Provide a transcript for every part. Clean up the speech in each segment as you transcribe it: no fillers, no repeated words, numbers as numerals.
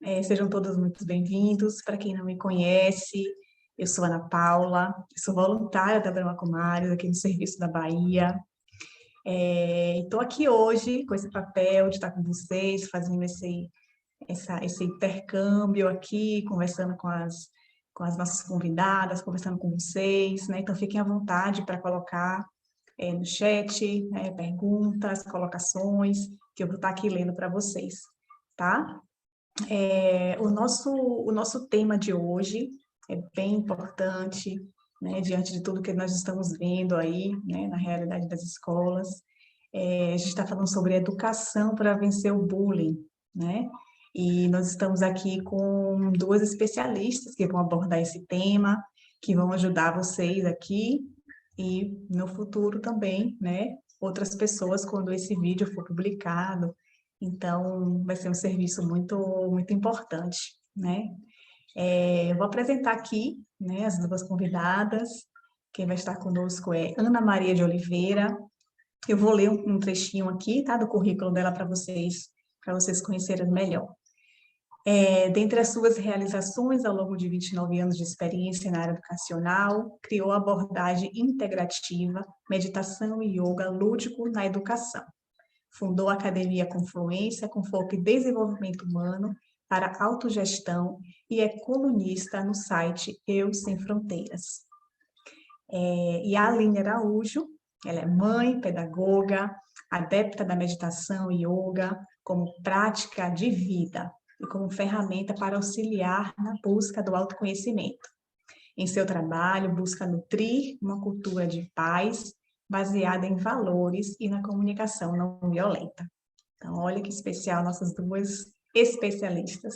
Sejam todos muito bem-vindos. Para quem não me conhece, eu sou Ana Paula, sou voluntária da Brahma Kumaris, aqui no Serviço da Bahia. Estou aqui hoje com esse papel de estar com vocês, fazendo esse intercâmbio aqui, conversando com as nossas convidadas, conversando com vocês, né? Então, fiquem à vontade para colocar no chat, né, perguntas, colocações, que eu vou estar aqui lendo para vocês, tá? O nosso tema de hoje é bem importante, né, diante de tudo que nós estamos vendo aí, né, na realidade das escolas. A gente está falando sobre educação para vencer o bullying, né? E nós estamos aqui com duas especialistas que vão abordar esse tema, que vão ajudar vocês aqui e no futuro também, né? Outras pessoas quando esse vídeo for publicado. Então, vai ser um serviço muito, muito importante, né? Eu vou apresentar aqui, né, as duas convidadas. Quem vai estar conosco é Ana Maria de Oliveira. Eu vou ler um trechinho aqui, tá, do currículo dela para vocês conhecerem melhor. Dentre as suas realizações ao longo de 29 anos de experiência na área educacional, criou a abordagem integrativa, meditação e yoga lúdico na educação. Fundou a Academia Confluência, com foco em desenvolvimento humano para autogestão e é colunista no site Eu Sem Fronteiras. E a Aline Araújo, ela é mãe, pedagoga, adepta da meditação e yoga como prática de vida e como ferramenta para auxiliar na busca do autoconhecimento. Em seu trabalho, busca nutrir uma cultura de paz baseada em valores e na comunicação não violenta. Então, olha que especial, nossas duas especialistas.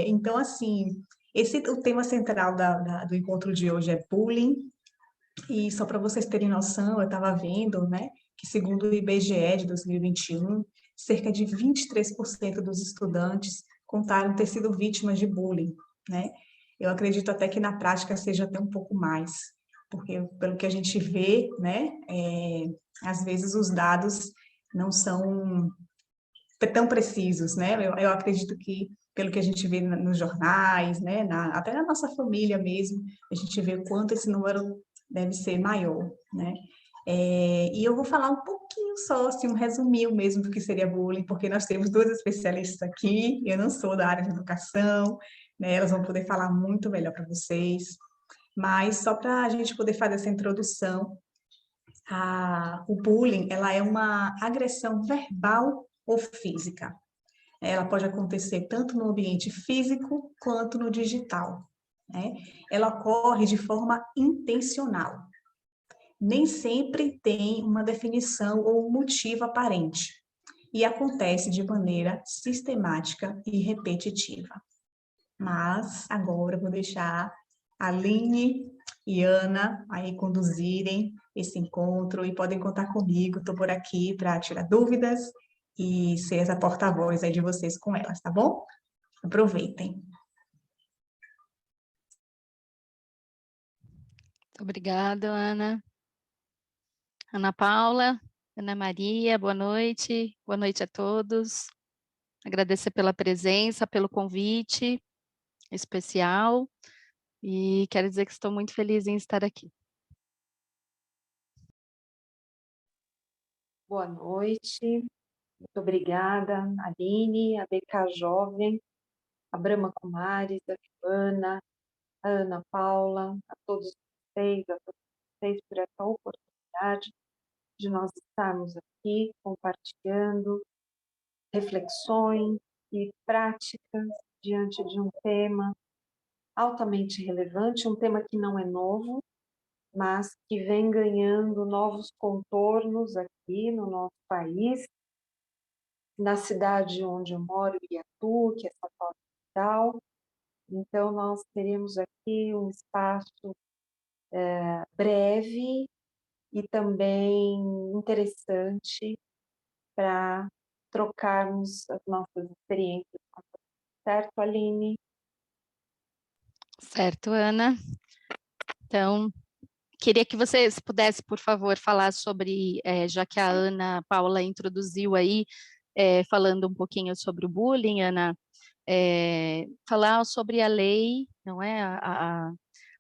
Então, assim, o tema central do encontro de hoje é bullying, e só para vocês terem noção, eu estava vendo, né, que segundo o IBGE de 2021, cerca de 23% dos estudantes contaram ter sido vítimas de bullying, né? Eu acredito até que na prática seja até um pouco mais, porque pelo que a gente vê, né, às vezes os dados não são tão precisos, né? Eu acredito que pelo que a gente vê nos jornais, né, até na nossa família mesmo, a gente vê o quanto esse número deve ser maior, né? E eu vou falar um pouquinho só, assim, um resuminho mesmo do que seria bullying, porque nós temos duas especialistas aqui, eu não sou da área de educação, né, elas vão poder falar muito melhor para vocês, mas só para a gente poder fazer essa introdução, o bullying, ela é uma agressão verbal ou física. Ela pode acontecer tanto no ambiente físico quanto no digital, né? Ela ocorre de forma intencional. Nem sempre tem uma definição ou um motivo aparente e acontece de maneira sistemática e repetitiva. Mas agora eu vou deixar a Aline e Ana aí conduzirem esse encontro e podem contar comigo, estou por aqui para tirar dúvidas e ser essa porta-voz aí de vocês com elas, tá bom? Aproveitem. Obrigada, Ana. Ana Paula, Ana Maria, boa noite a todos. Agradecer pela presença, pelo convite especial e quero dizer que estou muito feliz em estar aqui. Boa noite, muito obrigada, Aline, a BK Jovem, a Brahma Kumaris, a Joana, a Ana Paula, a todos vocês por essa oportunidade de nós estarmos aqui compartilhando reflexões e práticas diante de um tema altamente relevante, um tema que não é novo, mas que vem ganhando novos contornos aqui no nosso país, na cidade onde eu moro e atuo, que é São Paulo capital. Então, nós teremos aqui um espaço breve e também interessante para trocarmos as nossas experiências. Certo, Aline? Certo, Ana. Então, queria que vocês pudessem, por favor, falar sobre, já que a Ana Paula introduziu aí, falando um pouquinho sobre o bullying, Ana, falar sobre a lei, não é?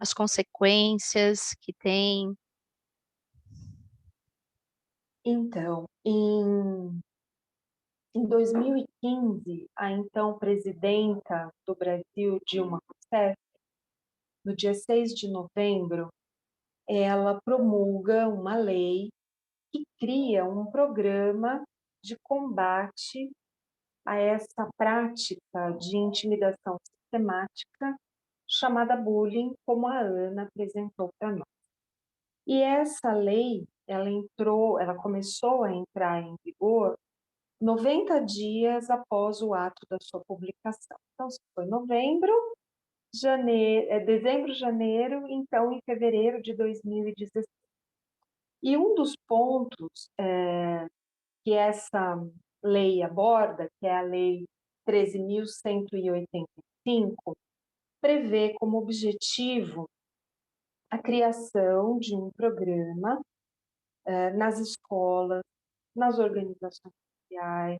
As consequências que tem. Então, em 2015, a então presidenta do Brasil, Dilma Rousseff, no dia 6 de novembro, ela promulga uma lei que cria um programa de combate a essa prática de intimidação sistemática chamada bullying, como a Ana apresentou para nós. E essa lei, ela começou a entrar em vigor 90 dias após o ato da sua publicação. Então, se foi dezembro, janeiro, então em fevereiro de 2016. E um dos pontos que essa lei aborda, que é a Lei 13.185, prevê como objetivo a criação de um programa nas escolas, nas organizações sociais,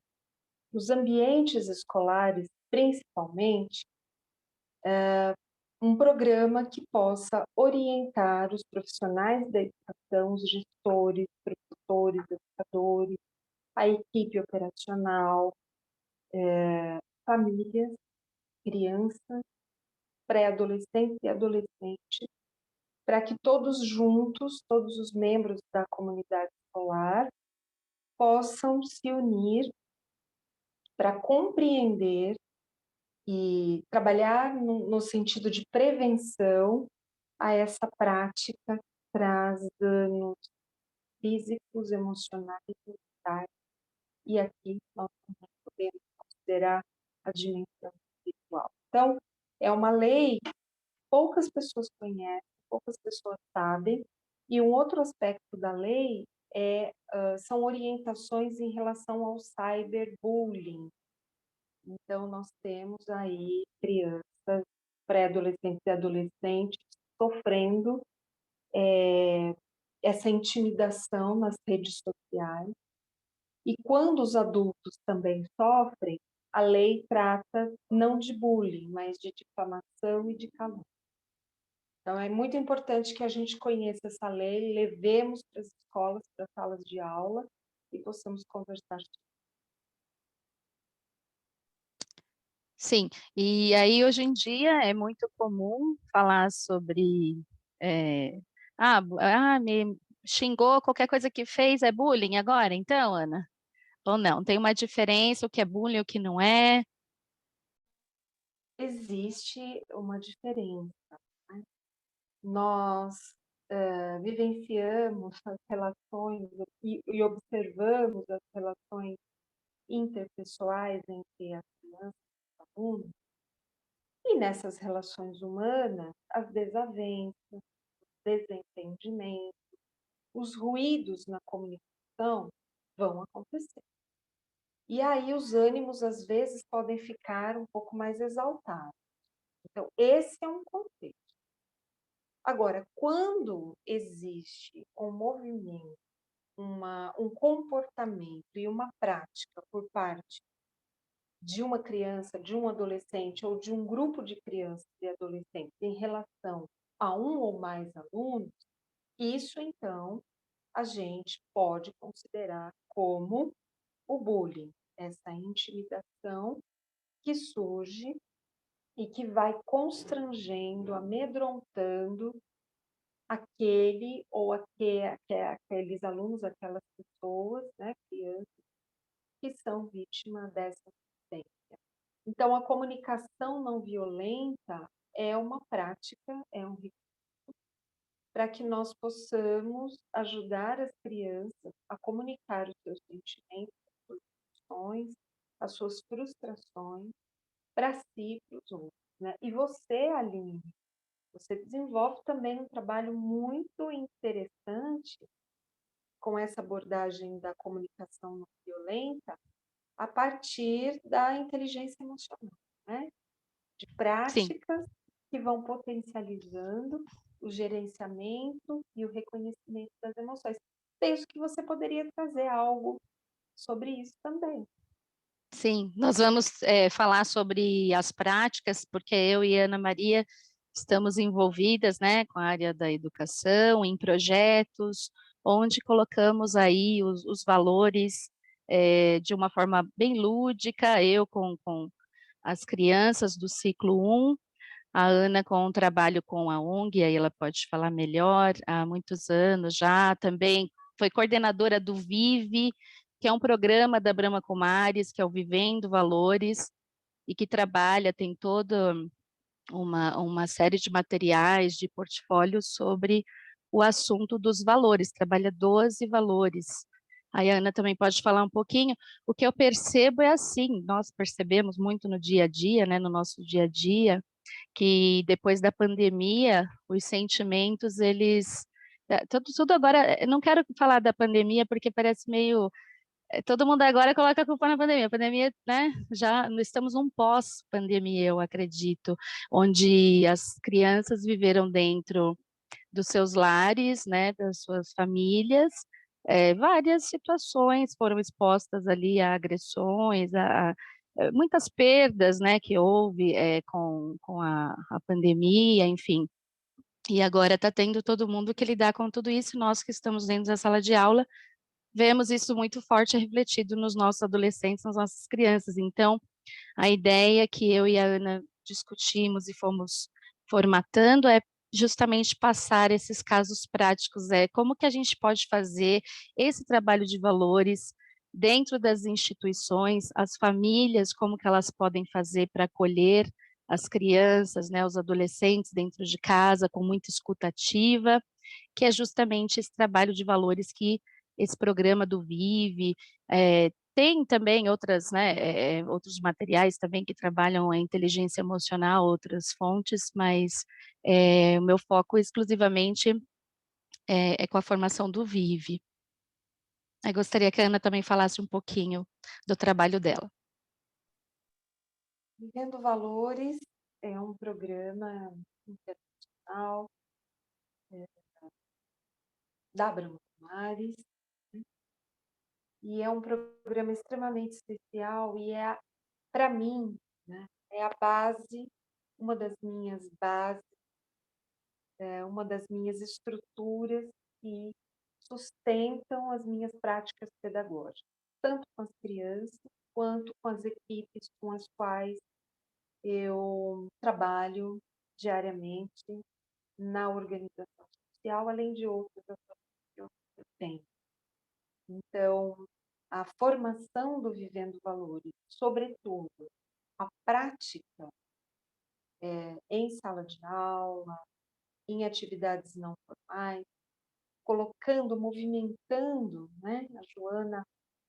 nos ambientes escolares, principalmente, um programa que possa orientar os profissionais da educação, os gestores, professores, educadores, a equipe operacional, famílias, crianças, pré-adolescentes e adolescentes, para que todos juntos, todos os membros da comunidade escolar, possam se unir para compreender e trabalhar no sentido de prevenção a essa prática que traz danos físicos, emocionais e mentais. E aqui nós também podemos considerar a dimensão espiritual. Então, é uma lei que poucas pessoas conhecem, poucas pessoas sabem, e um outro aspecto da lei são orientações em relação ao cyberbullying. Então, nós temos aí crianças, pré-adolescentes e adolescentes sofrendo essa intimidação nas redes sociais. E quando os adultos também sofrem, a lei trata não de bullying, mas de difamação e de calúnia. Então, é muito importante que a gente conheça essa lei, levemos para as escolas, para as salas de aula e possamos conversar. Sim, e aí hoje em dia é muito comum falar sobre, me xingou, qualquer coisa que fez é bullying agora, então, Ana? Ou não? Tem uma diferença, o que é bullying, o que não é? Existe uma diferença, né? Nós vivenciamos as relações e observamos as relações interpessoais entre as crianças e os alunos, e nessas relações humanas, as desavenças, os desentendimentos, os ruídos na comunicação vão acontecer. E aí os ânimos, às vezes, podem ficar um pouco mais exaltados. Então, esse é um contexto. Agora, quando existe um movimento, um comportamento e uma prática por parte de uma criança, de um adolescente ou de um grupo de crianças e adolescentes em relação a um ou mais alunos, isso, então, a gente pode considerar como o bullying, essa intimidação que surge e que vai constrangendo, amedrontando aquele ou aqueles alunos, aquelas pessoas, né, crianças, que são vítimas dessa violência. Então, a comunicação não violenta é uma prática, é um recurso para que nós possamos ajudar as crianças a comunicar os seus sentimentos, as suas emoções, as suas frustrações para si e para os outros, né? E você, Aline, você desenvolve também um trabalho muito interessante com essa abordagem da comunicação não violenta a partir da inteligência emocional, né? De Sim. práticas que vão potencializando o gerenciamento e o reconhecimento das emoções. Penso que você poderia trazer algo sobre isso também. Sim, nós vamos falar sobre as práticas, porque eu e Ana Maria estamos envolvidas, né, com a área da educação, em projetos, onde colocamos aí os valores de uma forma bem lúdica, eu com as crianças do ciclo 1, a Ana com um trabalho com a ONG, aí ela pode falar melhor, há muitos anos já, também foi coordenadora do Vive, que é um programa da Brahma Kumaris, que é o Vivendo Valores, e que trabalha, tem toda uma série de materiais, de portfólios sobre o assunto dos valores, trabalha 12 valores. Aí a Ana também pode falar um pouquinho. O que eu percebo é assim, nós percebemos muito no dia a dia, né, no nosso dia a dia, que depois da pandemia, os sentimentos, eles... tudo agora, eu não quero falar da pandemia, porque parece meio... todo mundo agora coloca a culpa na pandemia. A pandemia, né, já estamos num pós-pandemia, eu acredito, onde as crianças viveram dentro dos seus lares, né, das suas famílias, várias situações foram expostas ali a agressões, muitas perdas, né, que houve com a pandemia, enfim. E agora está tendo todo mundo que lidar com tudo isso, nós que estamos dentro da sala de aula, vemos isso muito forte refletido nos nossos adolescentes, nas nossas crianças. Então, a ideia que eu e a Ana discutimos e fomos formatando é justamente passar esses casos práticos, como que a gente pode fazer esse trabalho de valores dentro das instituições, as famílias, como que elas podem fazer para acolher as crianças, né, os adolescentes dentro de casa, com muita escuta ativa, que é justamente esse trabalho de valores que esse programa do Vive, tem também outras, né, outros materiais também que trabalham a inteligência emocional, outras fontes, mas o meu foco exclusivamente é com a formação do Vive. Eu gostaria que a Ana também falasse um pouquinho do trabalho dela. Vivendo Valores é um programa internacional da Brahma Kumaris, né? E é um programa extremamente especial e para mim, né, é a base, uma das minhas bases, uma das minhas estruturas que sustentam as minhas práticas pedagógicas, tanto com as crianças quanto com as equipes com as quais eu trabalho diariamente na organização social, além de outras ações que eu tenho. Então, a formação do Vivendo Valores, sobretudo a prática em sala de aula, em atividades não formais, colocando, movimentando, né? A Joana,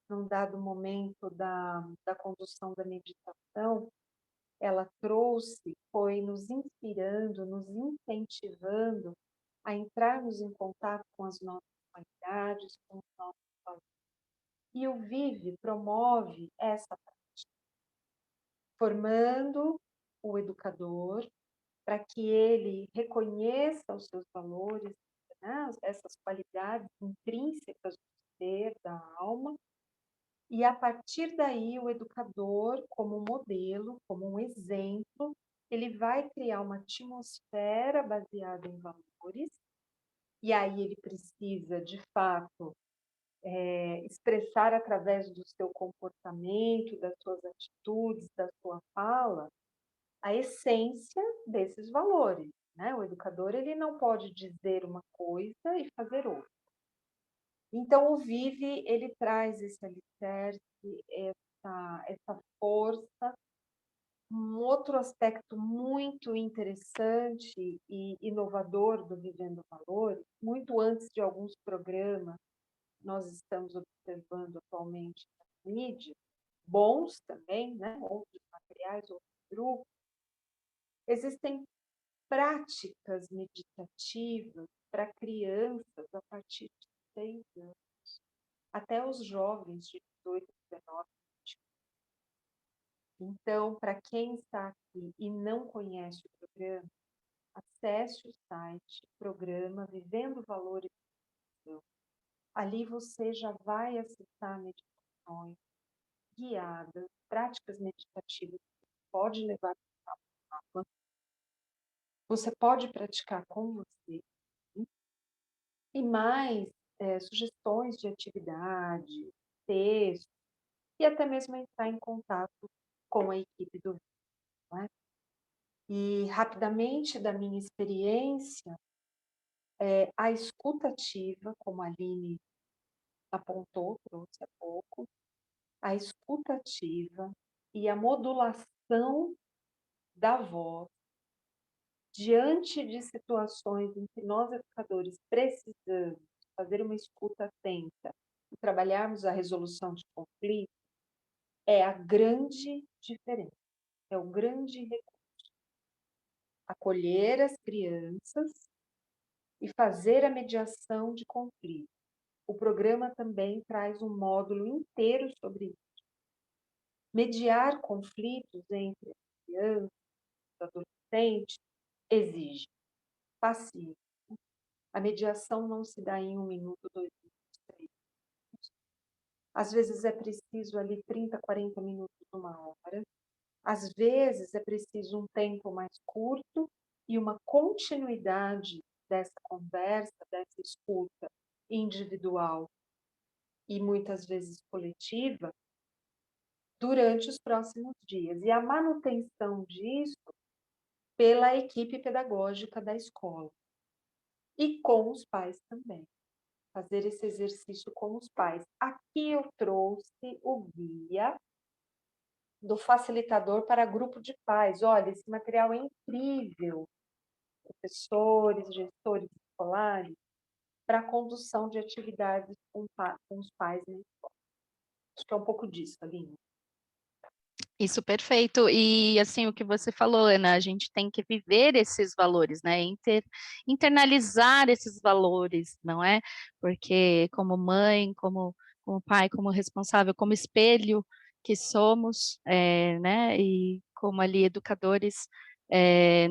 num dado momento da condução da meditação, ela trouxe, foi nos inspirando, nos incentivando a entrarmos em contato com as nossas qualidades, com os nossos valores. E o Vive promove essa prática, formando o educador para que ele reconheça os seus valores, né, essas qualidades intrínsecas do ser, da alma, e a partir daí o educador, como modelo, como um exemplo, ele vai criar uma atmosfera baseada em valores, e aí ele precisa, de fato, expressar através do seu comportamento, das suas atitudes, da sua fala, a essência desses valores, né? O educador ele não pode dizer uma coisa e fazer outra. Então, o Vive ele traz esse alicerce, essa força. Um outro aspecto muito interessante e inovador do Vivendo Valores, muito antes de alguns programas nós estamos observando atualmente na mídia, bons também, né? Outros materiais, outros grupos, existem práticas meditativas para crianças a partir de 6 anos, até os jovens de 18, 19. Então, para quem está aqui e não conhece o programa, acesse o site, programa Vivendo Valores. Ali você já vai acessar meditações, guiadas, práticas meditativas que você pode levar para o mapa. Você pode praticar com você. E mais sugestões de atividade, texto, e até mesmo entrar em contato com a equipe do vídeo, não é? E rapidamente da minha experiência, a escuta ativa, como a Aline apontou, trouxe há pouco, a escuta ativa e a modulação da voz diante de situações em que nós, educadores, precisamos fazer uma escuta atenta e trabalharmos a resolução de conflitos, é a grande diferença, é o grande recurso. Acolher as crianças e fazer a mediação de conflitos. O programa também traz um módulo inteiro sobre isso. Mediar conflitos entre as crianças, os adolescentes, exige paciência. A mediação não se dá em 1 minuto, 2 minutos, 3 minutos. Às vezes é preciso ali 30, 40 minutos, 1 hora. Às vezes é preciso um tempo mais curto e uma continuidade dessa conversa, dessa escuta individual e muitas vezes coletiva durante os próximos dias. E a manutenção disso pela equipe pedagógica da escola e com os pais também. Fazer esse exercício com os pais. Aqui eu trouxe o guia do facilitador para grupo de pais. Olha, esse material é incrível. Professores, gestores escolares, para a condução de atividades com os pais na escola. Acho que é um pouco disso, Aline. Isso, perfeito. E assim, o que você falou, Ana, a gente tem que viver esses valores, né? Internalizar esses valores, não é? Porque como mãe, como pai, como responsável, como espelho que somos, né? E como ali educadores,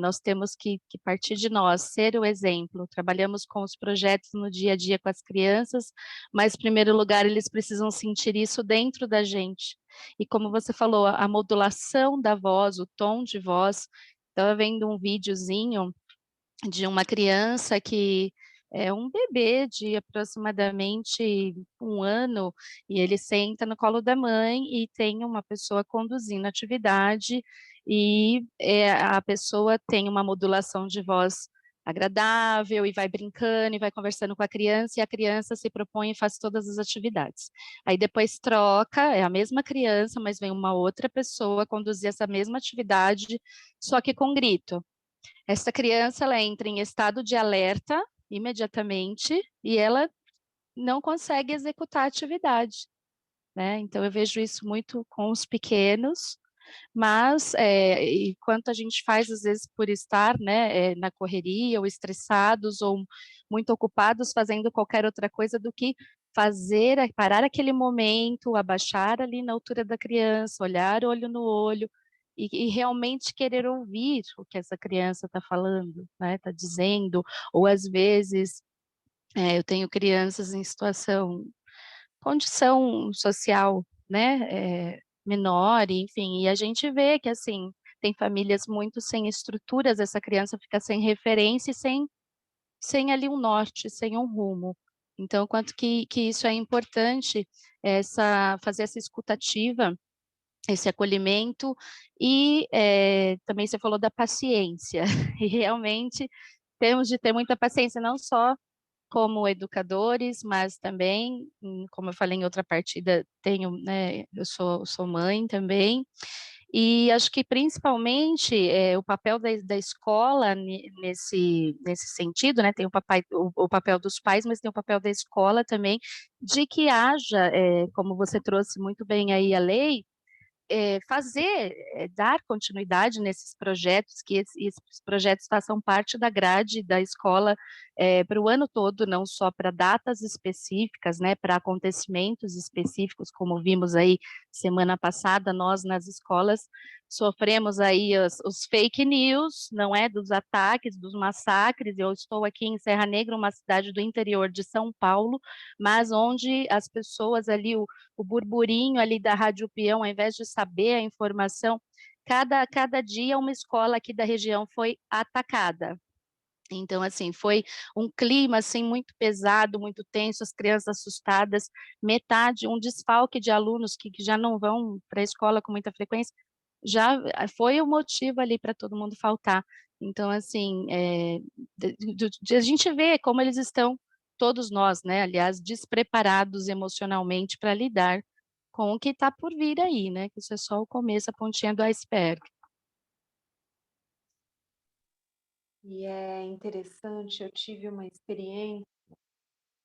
nós temos que partir de nós, ser o exemplo. Trabalhamos com os projetos no dia a dia com as crianças, mas, em primeiro lugar, eles precisam sentir isso dentro da gente. E como você falou, a modulação da voz, o tom de voz, estava vendo um videozinho de uma criança que é um bebê de aproximadamente 1 ano, e ele senta no colo da mãe e tem uma pessoa conduzindo a atividade, e a pessoa tem uma modulação de voz agradável, e vai brincando, e vai conversando com a criança, e a criança se propõe e faz todas as atividades. Aí depois troca, é a mesma criança, mas vem uma outra pessoa conduzir essa mesma atividade, só que com grito. Essa criança, ela entra em estado de alerta imediatamente e ela não consegue executar a atividade, né? Então, eu vejo isso muito com os pequenos, mas enquanto a gente faz, às vezes, por estar, né, na correria, ou estressados, ou muito ocupados fazendo qualquer outra coisa do que parar aquele momento, abaixar ali na altura da criança, olhar olho no olho, e realmente querer ouvir o que essa criança está falando, né, está dizendo, ou às vezes, eu tenho crianças em condição social, né, menor, enfim, e a gente vê que, assim, tem famílias muito sem estruturas, essa criança fica sem referência e sem ali um norte, sem um rumo. Então, quanto que isso é importante, fazer essa escutativa, esse acolhimento, e também você falou da paciência, e realmente temos de ter muita paciência, não só como educadores, mas também, como eu falei em outra partida, né, eu sou mãe também, e acho que principalmente o papel da escola nesse sentido, né, tem o papel dos pais, mas tem o papel da escola também, de que haja, como você trouxe muito bem aí a lei, dar continuidade nesses projetos, que esses projetos façam parte da grade da escola para o ano todo, não só para datas específicas, né, para acontecimentos específicos, como vimos aí semana passada, nós nas escolas, sofremos aí os fake news, não é, dos ataques, dos massacres. Eu estou aqui em Serra Negra, uma cidade do interior de São Paulo, mas onde as pessoas ali, o burburinho ali da Rádio Peão, ao invés de saber a informação, cada dia uma escola aqui da região foi atacada. Então, assim, foi um clima, assim, muito pesado, muito tenso, as crianças assustadas, metade, um desfalque de alunos que já não vão para a escola com muita frequência, já foi o motivo ali para todo mundo faltar. Então, assim, de a gente ver como eles estão, todos nós, né, aliás, despreparados emocionalmente para lidar com o que está por vir aí, né, que isso é só o começo, a pontinha do iceberg. E é interessante, eu tive uma experiência,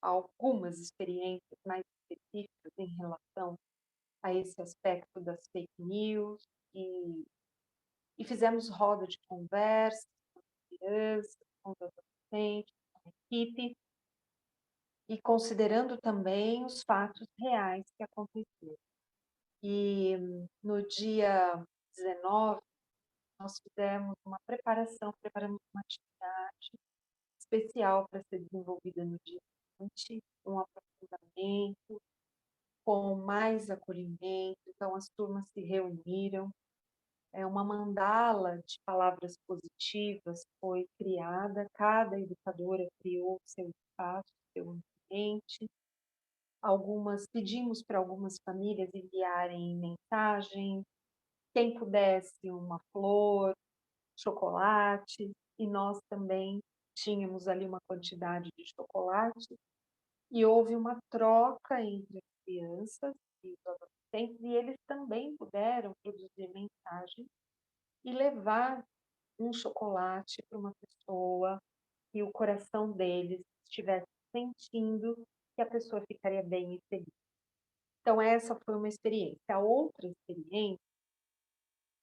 algumas experiências mais específicas em relação a esse aspecto das fake news, e fizemos roda de conversa com as crianças, com os adolescentes, com a equipe, e considerando também os fatos reais que aconteceram. E no dia 19, nós fizemos uma preparação, preparamos uma atividade especial para ser desenvolvida no dia seguinte, um aprofundamento, com mais acolhimento. Então, as turmas se reuniram, uma mandala de palavras positivas foi criada, cada educadora criou seu espaço, seu ambiente. Pedimos para algumas famílias enviarem mensagens, quem pudesse uma flor, chocolate, e nós também tínhamos ali uma quantidade de chocolate, e houve uma troca entre as crianças e os adolescentes, e eles também puderam produzir mensagens e levar um chocolate para uma pessoa que o coração deles estivesse sentindo que a pessoa ficaria bem e feliz. Então, essa foi uma experiência. A outra experiência,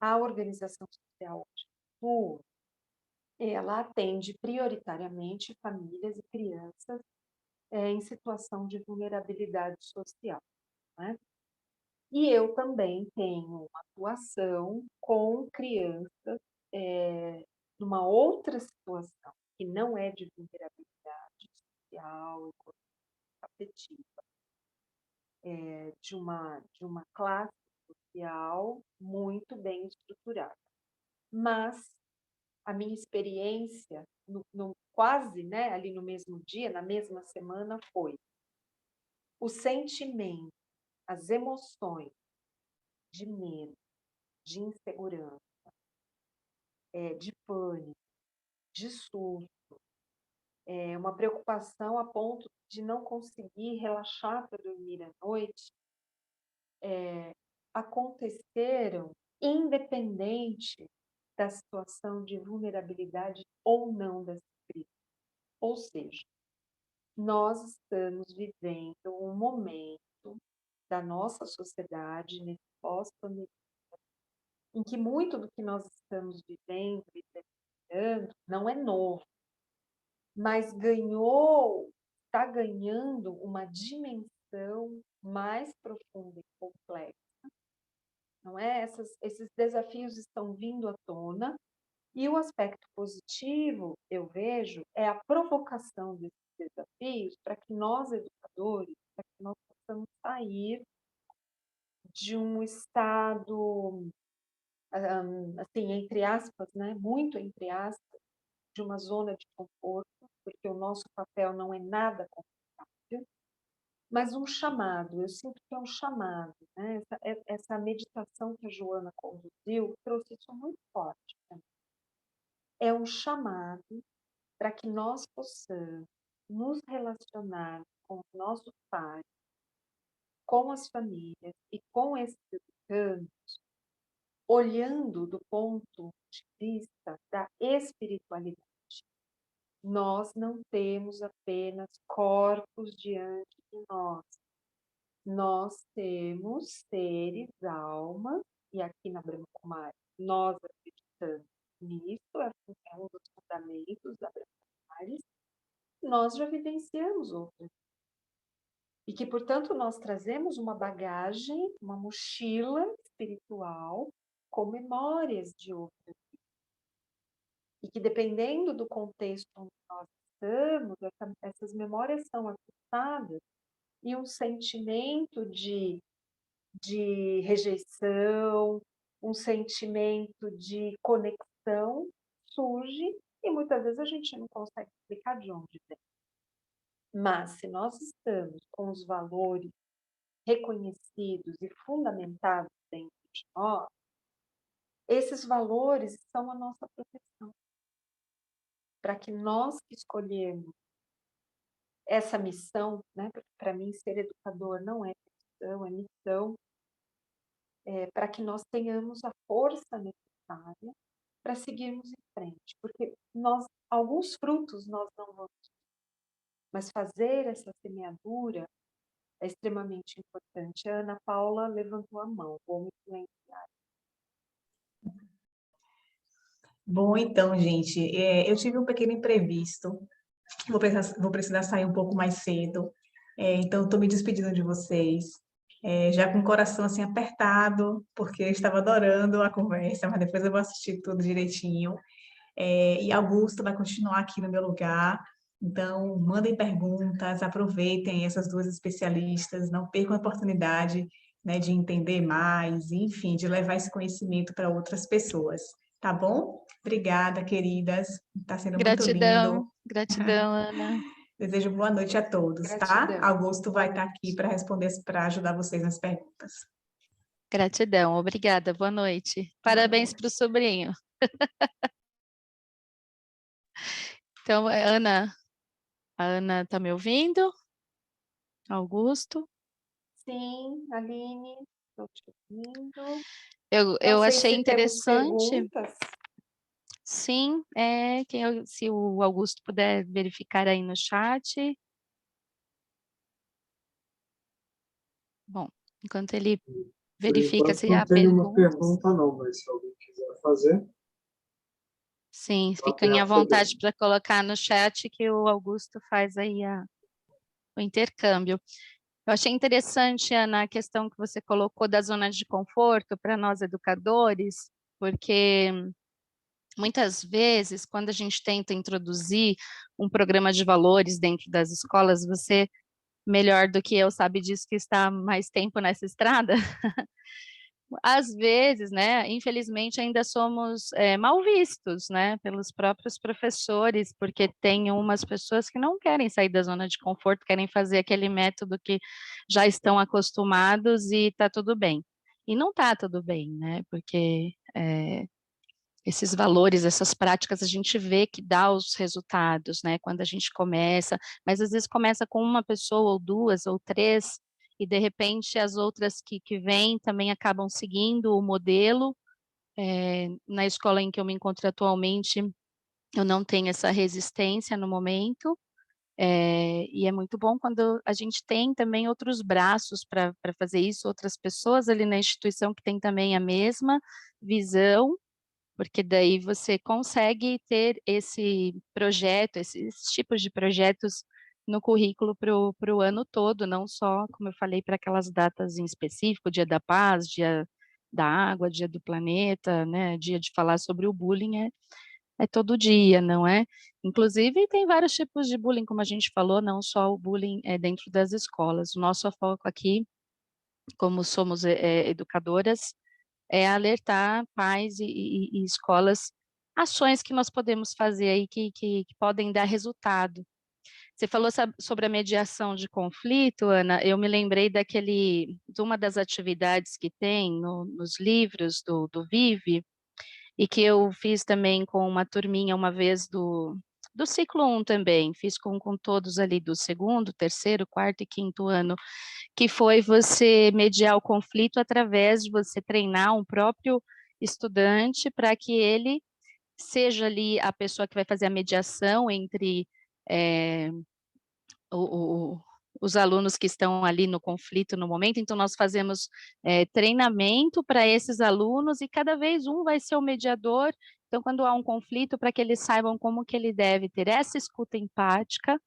a organização social onde eu atuo, ela atende prioritariamente famílias e crianças em situação de vulnerabilidade social, né? E eu também tenho uma atuação com crianças numa outra situação, que não é de vulnerabilidade social, afetiva, de uma classe social muito bem estruturada. Mas a minha experiência, quase, né, ali no mesmo dia, na mesma semana, foi o sentimento, as emoções de medo, de insegurança, de pânico, de susto, uma preocupação a ponto de não conseguir relaxar para dormir à noite, aconteceram independente da situação de vulnerabilidade ou não dessa crise. Ou seja, nós estamos vivendo um momento da nossa sociedade, nesse pós-pandemia, em que muito do que nós estamos vivendo e presenciando não é novo, mas está ganhando uma dimensão mais profunda e complexa. Não é? Esses desafios estão vindo à tona, e o aspecto positivo, eu vejo, é a provocação desses desafios para que nós, educadores, para que nós possamos sair de um estado, assim, entre aspas, né, muito entre aspas, de uma zona de conforto, porque o nosso papel não é nada confortável, mas um chamado, eu sinto que é um chamado, né? Essa meditação que a Joana conduziu trouxe isso muito forte, né? É um chamado para que nós possamos nos relacionar com os nossos pais, com as famílias e com esses educandos, olhando do ponto de vista da espiritualidade. Nós não temos apenas corpos diante de nós. Nós temos seres, almas, e aqui na Brahma Kumari nós acreditamos nisso, é um dos fundamentos da Brahma Kumari. Nós já vivenciamos outras. E que, portanto, nós trazemos uma bagagem, uma mochila espiritual com memórias de outras. E que dependendo do contexto onde nós estamos, essas memórias são acessadas e um sentimento de rejeição, um sentimento de conexão surge e muitas vezes a gente não consegue explicar de onde vem. Mas se nós estamos com os valores reconhecidos e fundamentados dentro de nós, esses valores são a nossa proteção. Para que nós que escolhermos essa missão, né? Porque para mim ser educador não é missão, é missão, para que nós tenhamos a força necessária para seguirmos em frente. Porque alguns frutos nós não vamos, mas fazer essa semeadura é extremamente importante. A Ana Paula levantou a mão, vou me silenciar. Bom, então, gente, eu tive um pequeno imprevisto, vou precisar sair um pouco mais cedo, então estou me despedindo de vocês, já com o coração assim apertado, porque eu estava adorando a conversa, mas depois eu vou assistir tudo direitinho. E Augusto vai continuar aqui no meu lugar. Então, mandem perguntas, aproveitem essas duas especialistas, não percam a oportunidade, né, de entender mais, enfim, de levar esse conhecimento para outras pessoas. Tá bom? Obrigada, queridas. Está sendo muito lindo. Gratidão, Ana. Desejo boa noite a todos, tá? Gratidão. Augusto vai estar aqui para responder, para ajudar vocês nas perguntas. Gratidão, obrigada, boa noite. Parabéns para o sobrinho. Então, Ana, a Ana está me ouvindo? Augusto? Sim, Aline, estou te ouvindo. Eu sei achei se temos interessante. perguntas. Sim, se o Augusto puder verificar aí no chat. Bom, enquanto ele verifica se há não tenho uma perguntas. pergunta não, mas se alguém quiser fazer. Sim, fiquem à vontade para colocar no chat que o Augusto faz aí o intercâmbio. Eu achei interessante, Ana, a questão que você colocou da zona de conforto para nós educadores, porque muitas vezes, quando a gente tenta introduzir um programa de valores dentro das escolas, você, melhor do que eu, sabe disso, que está há mais tempo nessa estrada, às vezes, né, infelizmente ainda somos mal vistos, né, pelos próprios professores, porque tem umas pessoas que não querem sair da zona de conforto, querem fazer aquele método que já estão acostumados e está tudo bem. E não está tudo bem, né, porque esses valores, essas práticas, a gente vê que dá os resultados, né, quando a gente começa, mas às vezes começa com uma pessoa, ou duas, ou três, e de repente as outras que vêm também acabam seguindo o modelo. Na escola em que eu me encontro atualmente, eu não tenho essa resistência no momento, e é muito bom quando a gente tem também outros braços para fazer isso, outras pessoas ali na instituição que tem também a mesma visão, porque daí você consegue ter esse projeto, esses tipos de projetos no currículo para o ano todo, não só, como eu falei, para aquelas datas em específico, Dia da Paz, Dia da Água, Dia do Planeta, né, dia de falar sobre o bullying, é todo dia, não é? Inclusive, tem vários tipos de bullying, como a gente falou, não só o bullying dentro das escolas. O nosso foco aqui, como somos educadoras, é alertar pais e escolas, ações que nós podemos fazer aí que podem dar resultado. Você falou sobre a mediação de conflito, Ana, eu me lembrei de uma das atividades que tem nos livros do Vive, e que eu fiz também com uma turminha uma vez do ciclo 1 também, fiz com todos ali do segundo, terceiro, quarto e quinto ano, que foi você mediar o conflito através de você treinar um próprio estudante para que ele seja ali a pessoa que vai fazer a mediação entre os alunos que estão ali no conflito no momento. Então, nós fazemos treinamento para esses alunos e cada vez um vai ser o mediador. Então, quando há um conflito, para que eles saibam como que ele deve ter essa escuta empática,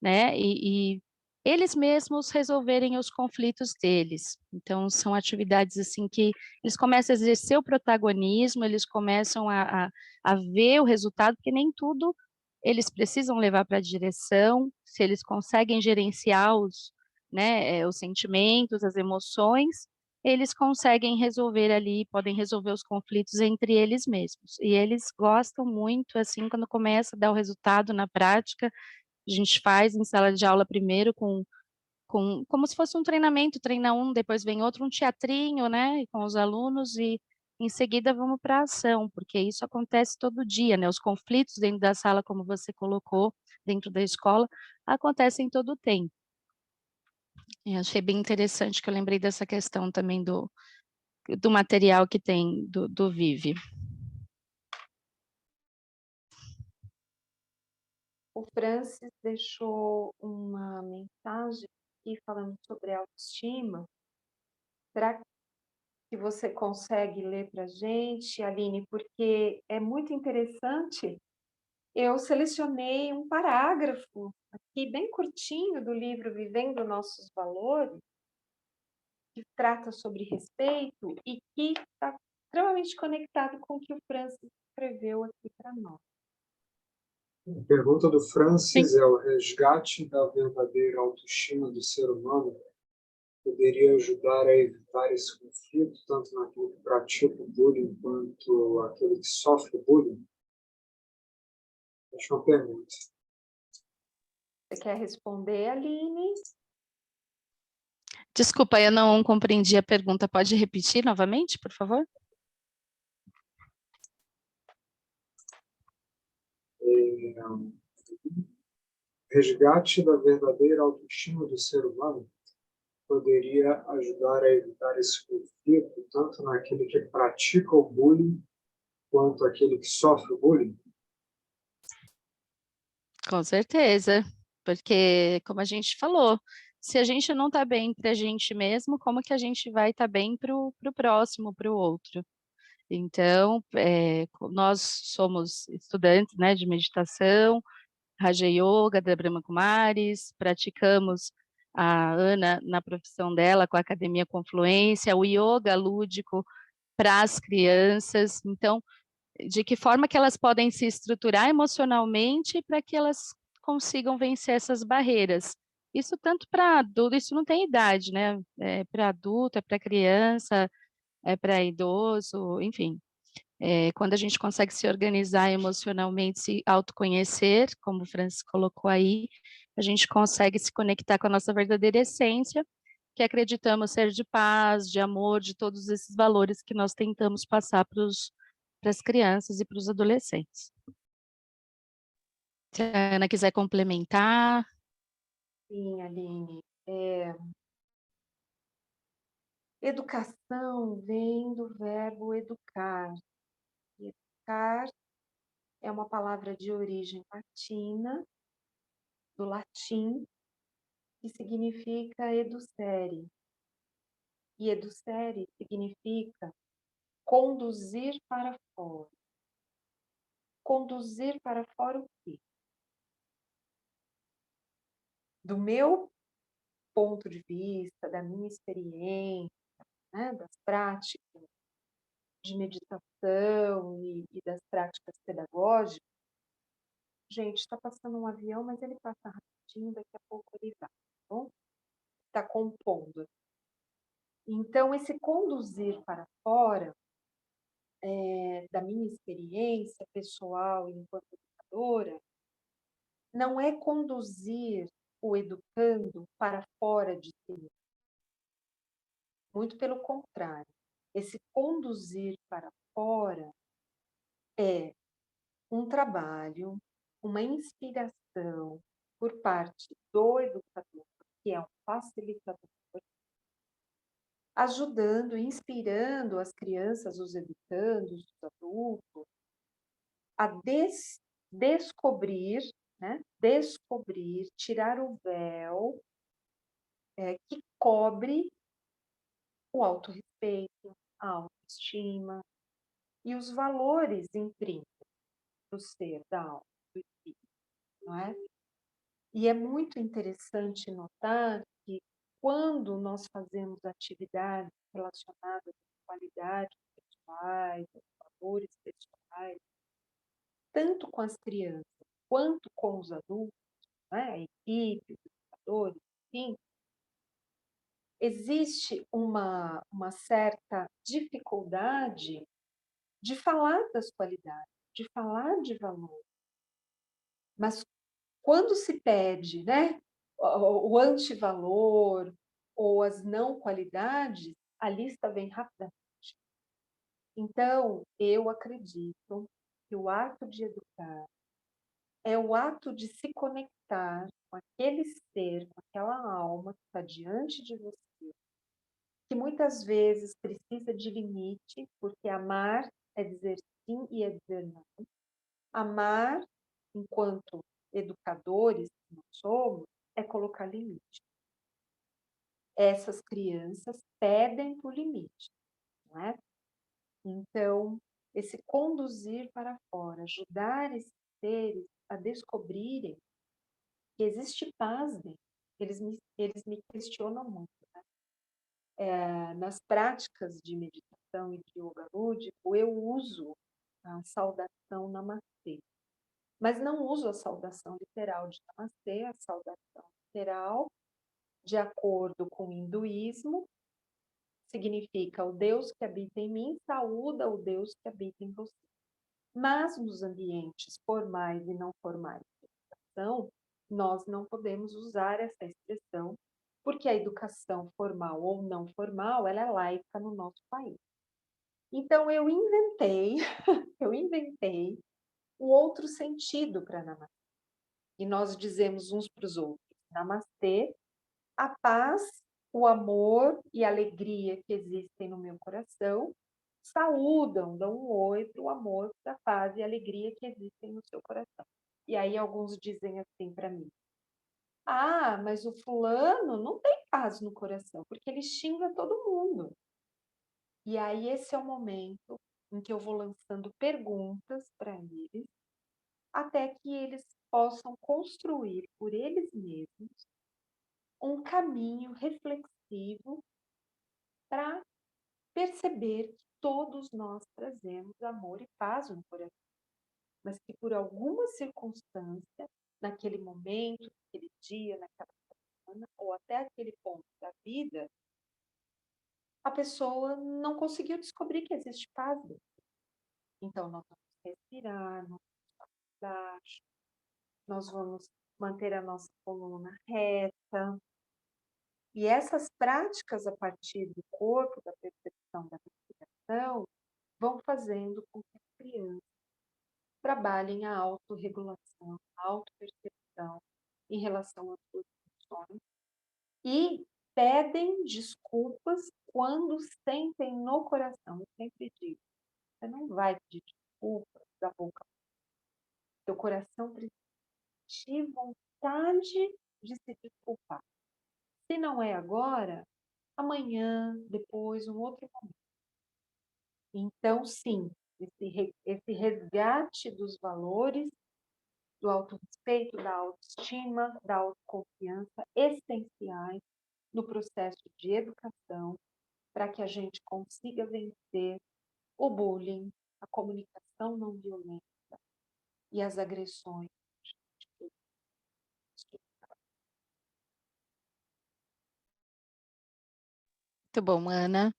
né, e eles mesmos resolverem os conflitos deles. Então, são atividades assim que eles começam a exercer o protagonismo, eles começam a ver o resultado, porque nem tudo eles precisam levar para a direção, se eles conseguem gerenciar os sentimentos, as emoções, eles conseguem resolver ali, podem resolver os conflitos entre eles mesmos. E eles gostam muito, assim, quando começa a dar o resultado na prática. A gente faz em sala de aula primeiro como se fosse um treinamento, treina um, depois vem outro, um teatrinho, né, com os alunos, e em seguida vamos para a ação, porque isso acontece todo dia, né, os conflitos dentro da sala, como você colocou, dentro da escola, acontecem todo o tempo. Eu achei bem interessante, que eu lembrei dessa questão também do material que tem do Vive. O Francis deixou uma mensagem aqui falando sobre autoestima. Será que você consegue ler para a gente, Aline? Porque é muito interessante. Eu selecionei um parágrafo aqui bem curtinho do livro Vivendo Nossos Valores, que trata sobre respeito e que está extremamente conectado com o que o Francis escreveu aqui para nós. A pergunta do Francis Sim. é: o resgate da verdadeira autoestima do ser humano poderia ajudar a evitar esse conflito, tanto naquele que pratica o bullying quanto aquele que sofre bullying? Acho uma pergunta. Você quer responder, Aline? Desculpa, eu não compreendi a pergunta. Pode repetir novamente, por favor? Resgate da verdadeira autoestima do ser humano poderia ajudar a evitar esse conflito, tanto naquele que pratica o bullying quanto aquele que sofre o bullying? Com certeza, porque, como a gente falou, se a gente não está bem para a gente mesmo, como que a gente vai estar bem para o próximo, para o outro? Então, nós somos estudantes, né, de meditação, Raja Yoga, da Brahma Kumaris, praticamos a Ana na profissão dela com a Academia Confluência, o yoga lúdico para as crianças. Então, de que forma que elas podem se estruturar emocionalmente para que elas consigam vencer essas barreiras. Isso tanto para adulto, isso não tem idade, né? É para adulto, é para criança, é para idoso, enfim. Quando a gente consegue se organizar emocionalmente, se autoconhecer, como o Francis colocou aí, a gente consegue se conectar com a nossa verdadeira essência, que acreditamos ser de paz, de amor, de todos esses valores que nós tentamos passar para as crianças e para os adolescentes. Se a Ana quiser complementar. Sim, Aline. Educação vem do verbo educar. E educar é uma palavra de origem latina, do latim, que significa educere. E educere significa conduzir para fora. Conduzir para fora o quê? Do meu ponto de vista, da minha experiência, né, das práticas de meditação e das práticas pedagógicas, gente, está passando um avião, mas ele passa rapidinho, daqui a pouco ele vai, tá bom? Está compondo. Então, esse conduzir para fora, da minha experiência pessoal enquanto educadora, não é conduzir o educando para fora de si. Muito pelo contrário. Esse conduzir para fora é um trabalho, uma inspiração por parte do educador, que é um facilitador, ajudando, inspirando as crianças, os educandos, os adultos, a descobrir, né? Descobrir, tirar o véu que cobre o autorrespeito, a autoestima e os valores intrínsecos do ser, da alma, do espírito, não é? E é muito interessante notar que quando nós fazemos atividades relacionadas às qualidades pessoais, aos valores pessoais, tanto com as crianças quanto com os adultos, né, a equipe, os educadores, enfim, existe uma certa dificuldade de falar das qualidades, de falar de valor. Mas quando se pede, né, o antivalor ou as não qualidades, a lista vem rapidamente. Então, eu acredito que o ato de educar é o ato de se conectar com aquele ser, com aquela alma que está diante de você, que muitas vezes precisa de limite, porque amar é dizer sim e é dizer não. Amar, enquanto educadores que nós somos, é colocar limite. Essas crianças pedem por limite, não é? Então, esse conduzir para fora, ajudar esses seres a descobrirem que existe paz dentro. Eles me questionam muito, né? Nas práticas de meditação e de yoga lúdico, eu uso a saudação namastê. Mas não uso a saudação literal de namastê, a saudação literal, de acordo com o hinduísmo, significa o Deus que habita em mim saúda o Deus que habita em você. Mas nos ambientes formais e não formais de educação, nós não podemos usar essa expressão, porque a educação formal ou não formal, ela é laica no nosso país. Então eu inventei um outro sentido para namastê. E nós dizemos uns para os outros, namastê, a paz, o amor e a alegria que existem no meu coração, saúdam, dão um oi para o amor, para a paz e a alegria que existem no seu coração. E aí alguns dizem assim para mim, ah, mas o fulano não tem paz no coração, porque ele xinga todo mundo. E aí esse é o momento em que eu vou lançando perguntas para eles, até que eles possam construir por eles mesmos um caminho reflexivo para perceber que todos nós trazemos amor e paz no coração, mas que por alguma circunstância, naquele momento, naquele dia, naquela semana, ou até aquele ponto da vida, a pessoa não conseguiu descobrir que existe paz. Então, nós vamos respirar, nós vamos baixo, nós vamos manter a nossa coluna reta. E essas práticas a partir do corpo, da percepção da respiração, vão fazendo com que a criança trabalhem a autorregulação, a autopercepção em relação às suas funções e pedem desculpas quando sentem no coração. Eu sempre digo, você não vai pedir desculpas da boca. Seu coração precisa de vontade de se desculpar. Se não é agora, amanhã, depois, um outro momento. Então, sim, esse resgate dos valores, do autorrespeito, da autoestima, da autoconfiança, essenciais no processo de educação, para que a gente consiga vencer o bullying, a comunicação não violenta e as agressões. Muito bom, Ana.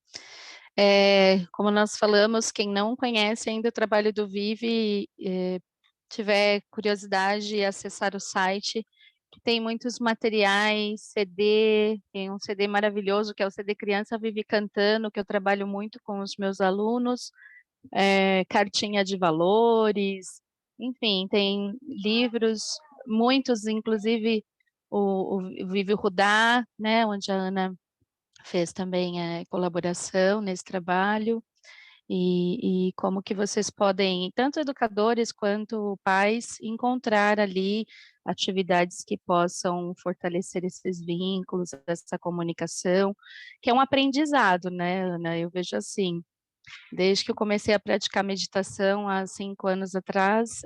Como nós falamos, quem não conhece ainda o trabalho do Vive, tiver curiosidade e acessar o site, que tem muitos materiais, CD, tem um CD maravilhoso, que é o CD Criança Vive Cantando, que eu trabalho muito com os meus alunos, cartinha de valores, enfim, tem livros, muitos, inclusive o Vive Rudá, né, onde a Ana fez também colaboração nesse trabalho, e como que vocês podem, tanto educadores quanto pais, encontrar ali atividades que possam fortalecer esses vínculos, essa comunicação, que é um aprendizado, né, Ana? Eu vejo assim, Desde que eu comecei a praticar meditação há 5 anos atrás,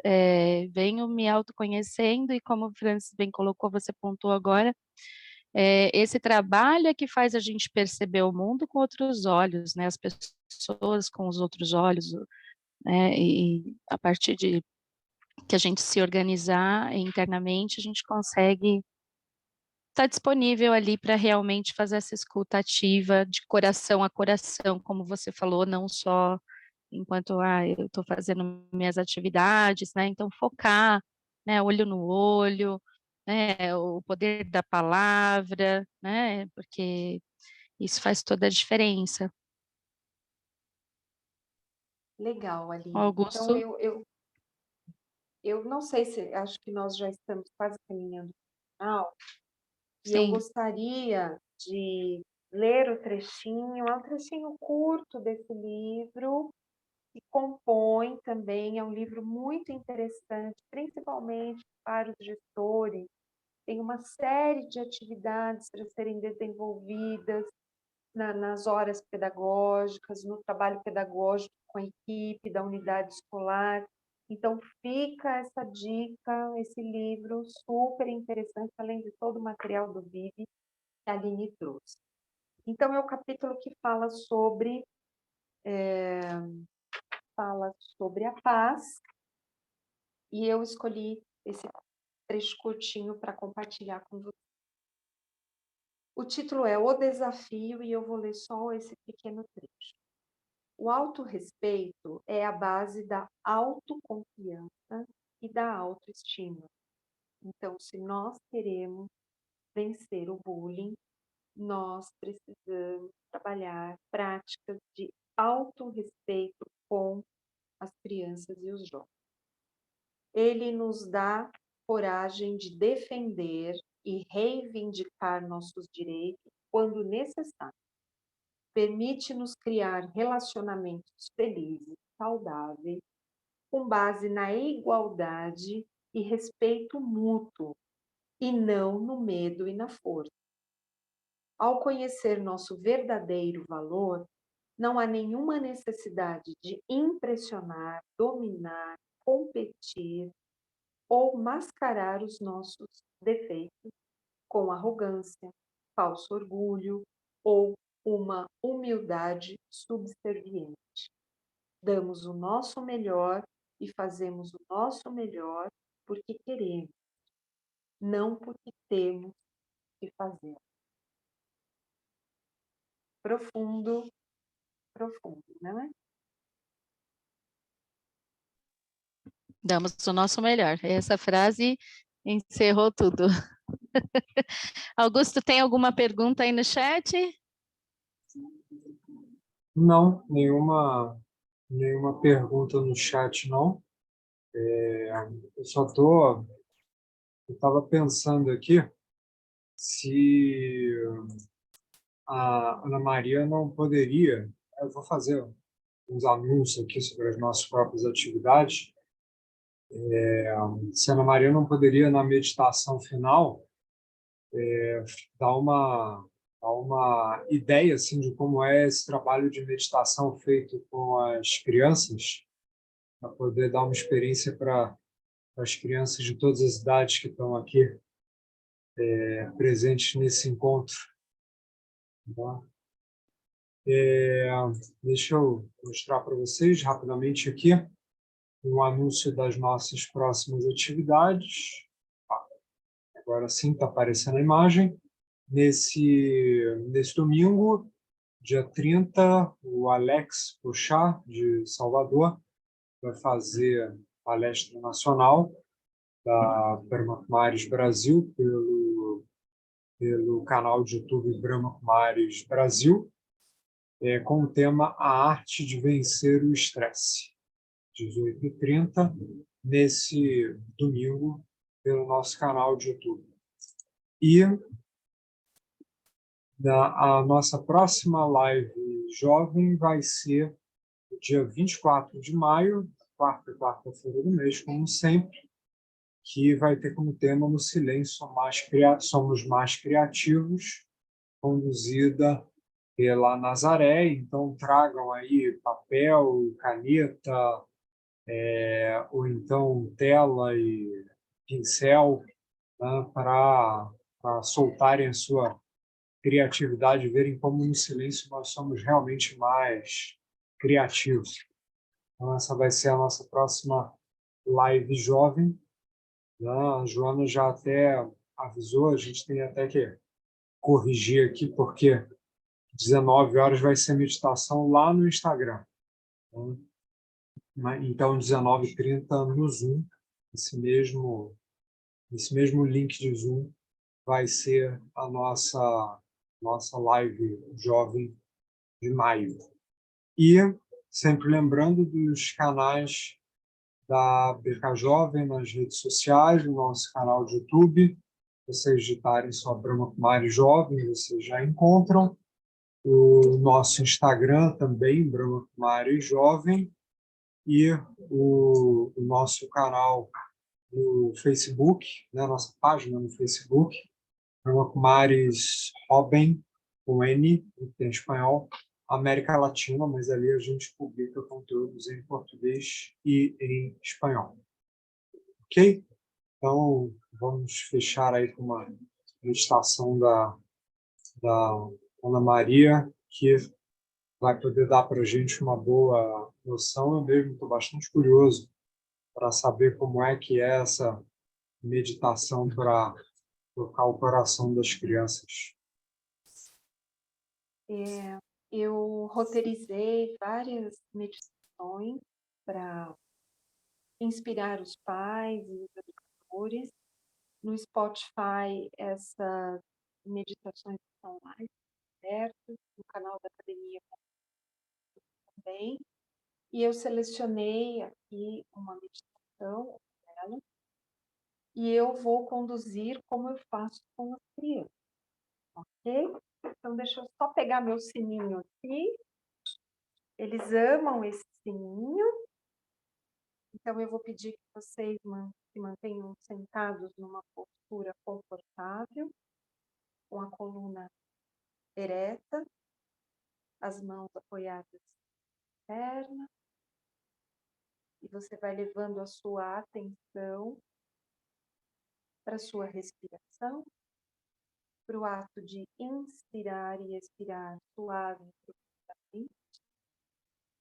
venho me autoconhecendo e como o Francis bem colocou, você pontuou agora, esse trabalho é que faz a gente perceber o mundo com outros olhos, né, as pessoas com os outros olhos, né, e a partir de que a gente se organizar internamente, a gente consegue estar disponível ali para realmente fazer essa escuta ativa, de coração a coração, como você falou, não só enquanto eu estou fazendo minhas atividades, né? Então focar, né? Olho no olho, né? O poder da palavra, né? Porque isso faz toda a diferença. Legal, Aline. Então, Augusto, eu não sei se, acho que nós já estamos quase caminhando para o final, e eu sim, gostaria de ler o trechinho, é um trechinho curto desse livro, que compõe também, é um livro muito interessante, principalmente para os gestores. Tem uma série de atividades para serem desenvolvidas nas horas pedagógicas, no trabalho pedagógico com a equipe da unidade escolar. Então, fica essa dica, esse livro super interessante, além de todo o material do Vive que a Aline trouxe. Então, é o capítulo que fala sobre a paz, e eu escolhi esse trecho curtinho para compartilhar com você. O título é O Desafio, e eu vou ler só esse pequeno trecho. O autorrespeito é a base da autoconfiança e da autoestima. Então, se nós queremos vencer o bullying, nós precisamos trabalhar práticas de autorrespeito com as crianças e os jovens. Ele nos dá coragem de defender e reivindicar nossos direitos quando necessário. Permite-nos criar relacionamentos felizes, saudáveis, com base na igualdade e respeito mútuo, e não no medo e na força. Ao conhecer nosso verdadeiro valor, não há nenhuma necessidade de impressionar, dominar, competir ou mascarar os nossos defeitos com arrogância, falso orgulho ou uma humildade subserviente. Damos o nosso melhor e fazemos o nosso melhor porque queremos, não porque temos que fazer. Profundo, profundo, não é? damos o nosso melhor. Essa frase encerrou tudo. Augusto, tem alguma pergunta aí no chat? Não, nenhuma pergunta no chat, não. Eu estava pensando aqui se a Ana Maria não poderia, eu vou fazer uns anúncios aqui sobre as nossas próprias atividades, se a Ana Maria não poderia, na meditação final, dar uma ideia assim, de como é esse trabalho de meditação feito com as crianças, para poder dar uma experiência para as crianças de todas as idades que estão aqui presentes nesse encontro. Tá? Deixa eu mostrar para vocês rapidamente aqui um anúncio das nossas próximas atividades. Agora sim está aparecendo a imagem. Nesse domingo, dia 30, o Alex Pochá, de Salvador, vai fazer palestra nacional da Brahma Kumaris Brasil pelo canal de YouTube Brahma Kumaris Brasil, com o tema A Arte de Vencer o Estresse, 18h30, nesse domingo, pelo nosso canal de YouTube. E a nossa próxima live jovem vai ser no dia 24 de maio, quarta-feira do mês, como sempre, que vai ter como tema No Silêncio Somos Mais Criativos, conduzida pela Nazaré, então tragam aí papel, caneta, ou então tela e pincel, né, para soltarem a sua criatividade, verem como no silêncio nós somos realmente mais criativos. Então, essa vai ser a nossa próxima live jovem, né? A Joana já até avisou, a gente tem até que corrigir aqui, porque 19 horas vai ser meditação lá no Instagram. Então, 19h30 no Zoom, esse mesmo link de Zoom vai ser a nossa live jovem de maio. E sempre lembrando dos canais da BK Jovem nas redes sociais, no nosso canal de YouTube. Se vocês digitarem só Brahma Kumari Jovem, vocês já encontram. O nosso Instagram também, Brahma Kumari Jovem. E o nosso canal no Facebook, né, nossa página no Facebook, Brahma Kumaris Robin, com N, em espanhol, América Latina, mas ali a gente publica conteúdos em português e em espanhol. Ok? Então, vamos fechar aí com uma meditação da Ana Maria, que vai poder dar para a gente uma boa noção. Eu mesmo estou bastante curioso para saber como é que é essa meditação para tocar o coração das crianças. Eu roteirizei várias meditações para inspirar os pais e os educadores. No Spotify, essas meditações estão mais perto, no canal da academia também. E eu selecionei aqui uma meditação dela, e eu vou conduzir como eu faço com as crianças, ok? Então, deixa eu só pegar meu sininho aqui. Eles amam esse sininho. Então, eu vou pedir que vocês se mantenham sentados numa postura confortável, com a coluna ereta, as mãos apoiadas na perna, e você vai levando a sua atenção para a sua respiração, para o ato de inspirar e expirar suave e profundamente,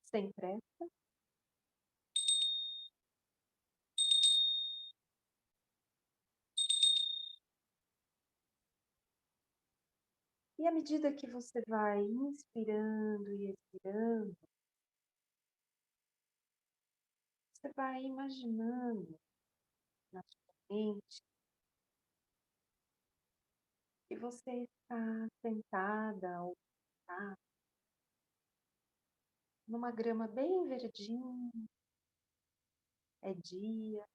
sem pressa. E à medida que você vai inspirando e expirando, você vai imaginando na sua mente que você está sentada ou sentada numa grama bem verdinha, é dia,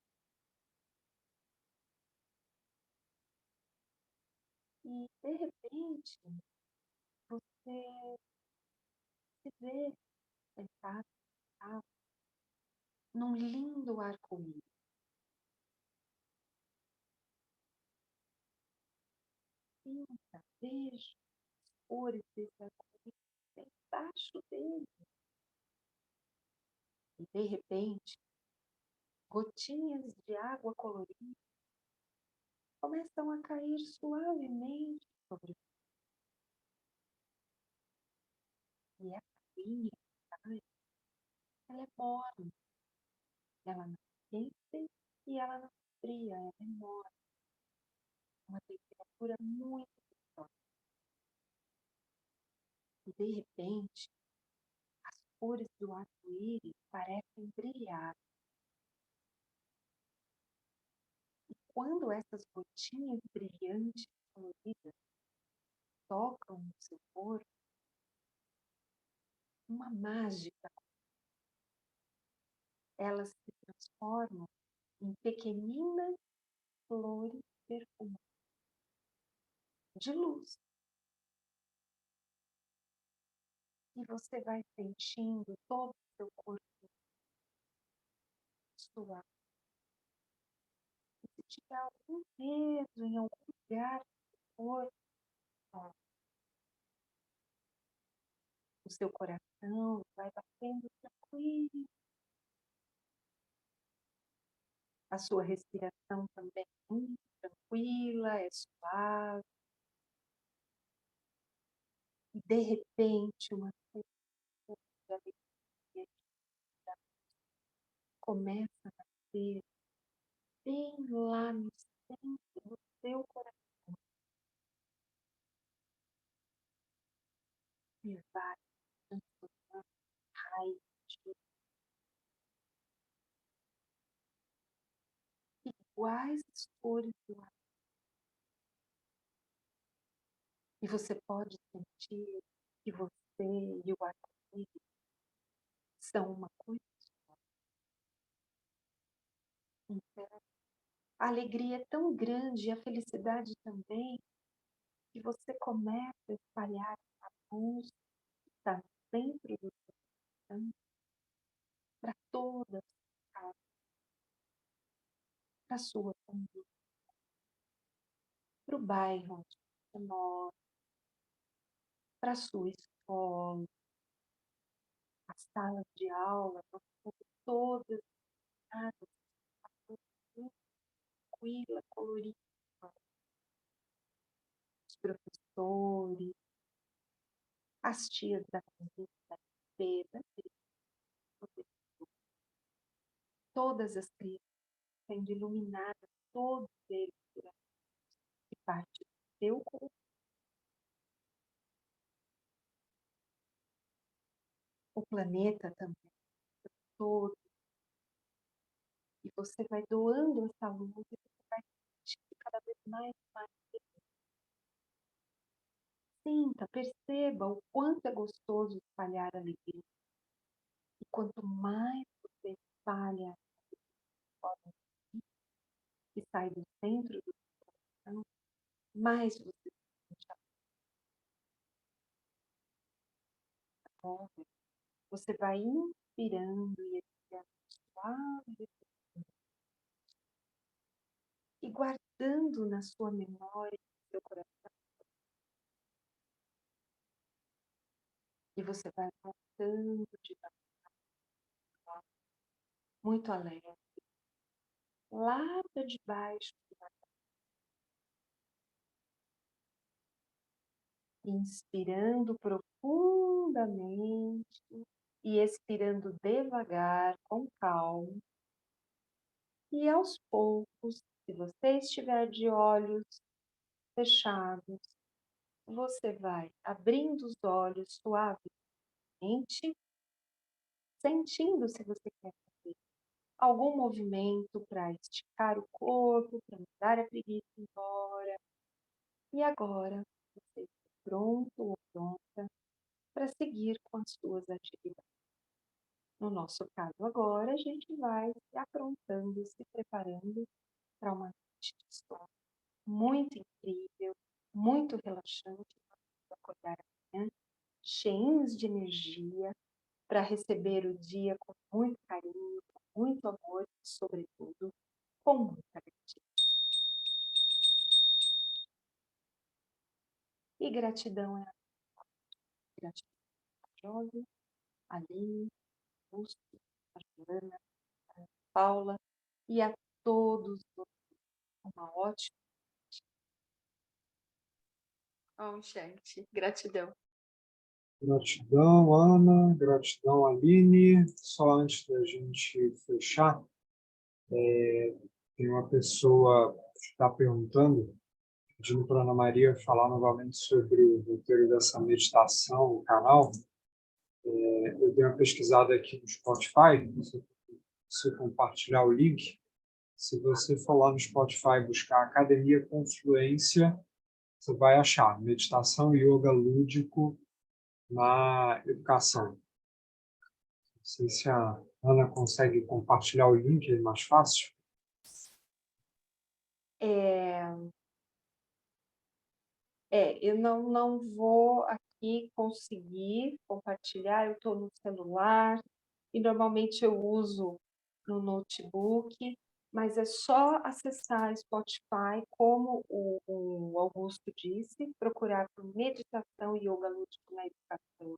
e de repente você se vê sentado, sentado num lindo arco-íris. Sinta, veja as cores desse arco-íris embaixo dele. E de repente, gotinhas de água colorida começam a cair suavemente sobre você. E a aguinha que cai, ela é morna, ela não é quente e ela não é fria, ela é morna, uma temperatura muito gostosa. E de repente, as cores do arco-íris parecem brilhar. E quando essas gotinhas brilhantes coloridas tocam no seu corpo, uma mágica, elas se transformam em pequeninas flores perfumadas de luz. E você vai sentindo todo o seu corpo suave. E se tiver algum peso em algum lugar do corpo, O seu coração vai batendo tranquilo. A sua respiração também é muito tranquila, é suave. E de repente uma sensação de alegria começa a nascer bem lá no centro do seu coração. E vai transformando raios iguais às cores do ar. E você pode sentir que você e o arco-íris são uma coisa só. Então, a alegria é tão grande e a felicidade também, que você começa a espalhar a luz que está no centro do seu coração para toda a sua casa, para a sua família, para o bairro onde você mora, para a sua escola, as salas de aula, todas iluminadas, muito tranquila, colorida. Os professores, as tias da cozinha, da limpeza, todas as crianças sendo iluminadas, todos eles de parte do seu corpo. O planeta também, todo. E você vai doando essa luz e você vai sentir cada vez mais e mais. Sinta, perceba o quanto é gostoso espalhar alegria. E quanto mais você espalha que sai do centro do coração, mais você se sente agora. Você vai inspirando e expirando suave e guardando na sua memória, no seu coração. E você vai voltando devagar, muito alegre, lá para debaixo do mar. Inspirando profundamente e expirando devagar, com calma. E aos poucos, se você estiver de olhos fechados, você vai abrindo os olhos suavemente, sentindo se você quer fazer algum movimento para esticar o corpo, para mandar a preguiça embora. E agora você está pronto ou pronta para seguir com as suas atividades. No nosso caso agora, a gente vai se aprontando, se preparando para uma noite de sono muito incrível, muito relaxante. Vamos acordar amanhã cheios de energia para receber o dia com muito carinho, com muito amor e, sobretudo, com muita gratidão. E gratidão é a gratidão a Jovem, a Aline, a Augusto, a Joana, a Paula e a todos uma ótima. Oh, gente, gratidão. Gratidão, Ana. Gratidão, Aline. Só antes da gente fechar, tem uma pessoa que está perguntando, pedindo para a Ana Maria falar novamente sobre o roteiro dessa meditação, o canal. Eu dei uma pesquisada aqui no Spotify, se compartilhar o link. Se você for lá no Spotify buscar Academia Confluência, você vai achar meditação e yoga lúdico na educação. Não sei se a Ana consegue compartilhar o link, é mais fácil. Eu não vou aqui conseguir compartilhar, eu estou no celular e normalmente eu uso no notebook, mas é só acessar Spotify, como o Augusto disse, procurar por meditação e yoga lúdico na educação.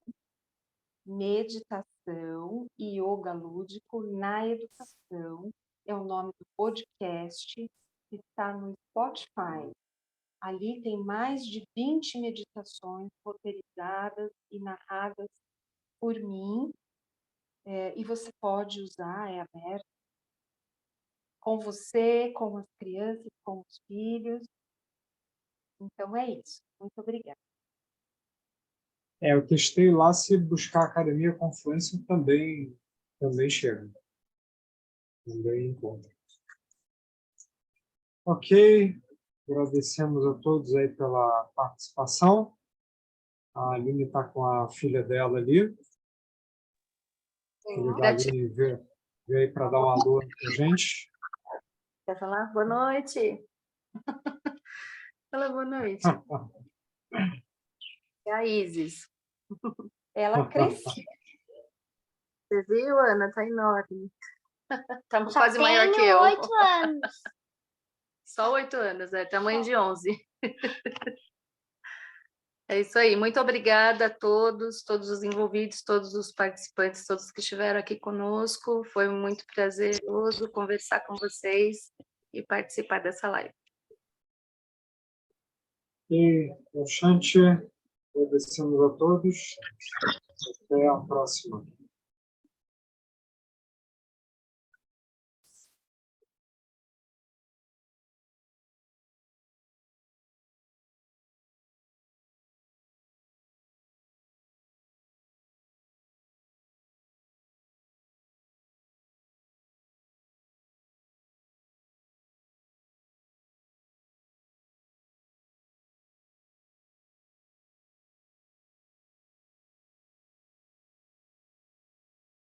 Meditação e Yoga Lúdico na Educação. É o nome do podcast que está no Spotify. Ali tem mais de 20 meditações roteirizadas e narradas por mim. E você pode usar, é aberto, com você, com as crianças, com os filhos. Então é isso. Muito obrigada. Eu testei lá, se buscar Academia Confluência também chega. Também encontra. Ok, agradecemos a todos aí pela participação. A Aline está com a filha dela ali. A Aline veio aí para dar um alô para a gente. Quer falar? Boa noite. Fala boa noite. É a Isis. Ela cresceu. Você viu, Ana? Tá enorme. Tá Só quase maior que eu. 8 anos. Só 8 anos, tamanho de 11. É isso aí. Muito obrigada a todos os envolvidos, todos os participantes, todos que estiveram aqui conosco. Foi muito prazeroso conversar com vocês e participar dessa live. E, Oxante, agradecemos a todos. Até a próxima.